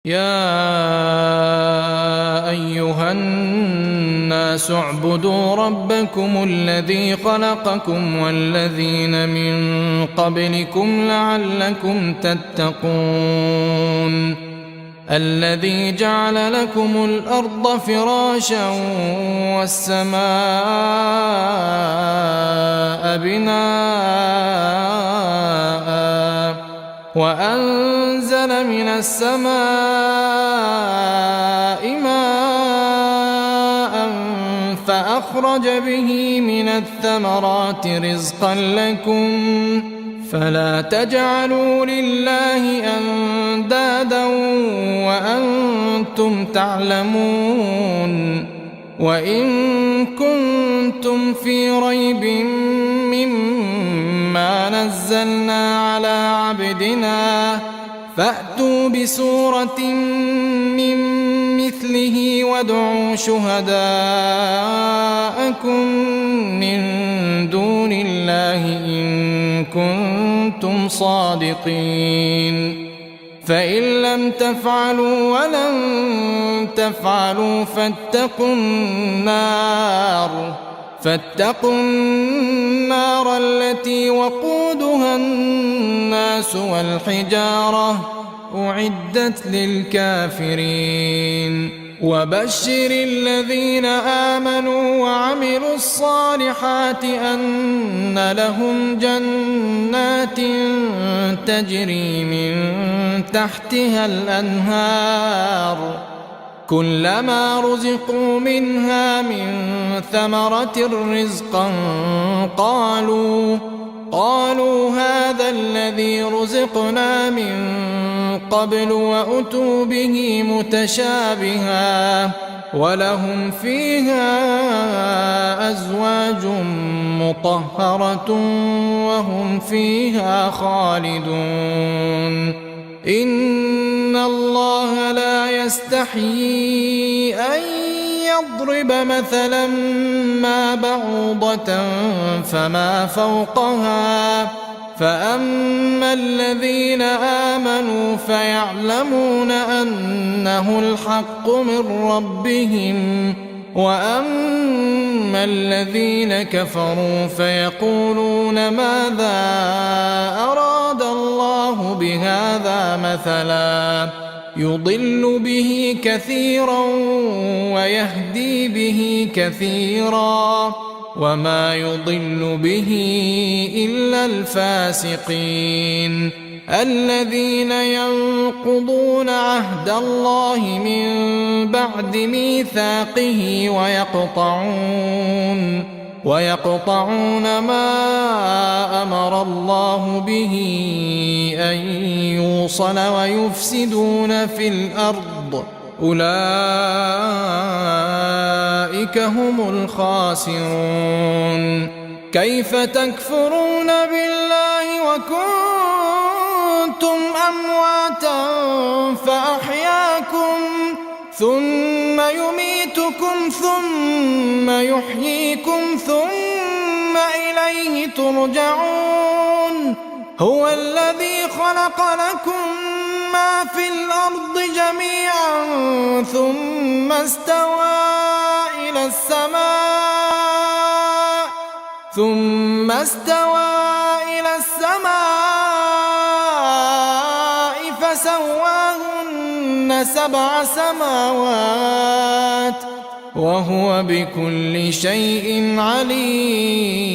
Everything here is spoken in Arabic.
يا أيها الناس اعبدوا ربكم الذي خلقكم والذين من قبلكم لعلكم تتقون الذي جعل لكم الأرض فراشا والسماء بناء وأنزل من السماء ماء فأخرج به من الثمرات رزقا لكم فلا تجعلوا لله أندادا وأنتم تعلمون وإن كنتم في ريب مما نزلنا على عبدنا فأتوا بسورة من مثله وادعوا شهداءكم من دون الله إن كنتم صادقين فإن لم تفعلوا ولن تفعلوا فاتقوا النار التي وقودها الناس والحجارة أعدت للكافرين وبشر الذين آمنوا وعملوا الصالحات أن لهم جنات تجري من تحتها الأنهار كلما رزقوا منها من ثمرة رزقا قالوا هذا الذي رزقنا من قبل وأتوا به متشابها ولهم فيها أزواج مطهرة وهم فيها خالدون إن الله لا يستحيي أن يضرب مثلا ما بعوضة فما فوقها فأما الذين آمنوا فيعلمون أنه الحق من ربهم وأما الذين كفروا فيقولون ماذا أراد الله بهذا مثلا يضل به كثيرا ويهدي به كثيرا وما يضل به إلا الفاسقين الذين ينقضون عهد الله من بعد ميثاقه ويقطعون ما أمر الله به أن يوصل ويفسدون في الأرض أولئك هم الخاسرون كيف تكفرون بالله وكنتم أمواتا فأحياكم ثم يميتكم ثم يحييكم ثم إليه ترجعون هو الذي خلق لكم ما في الأرض جميعا ثم استوى إلى السماء فسواهن 7 سماوات وهو بكل شيء عليم.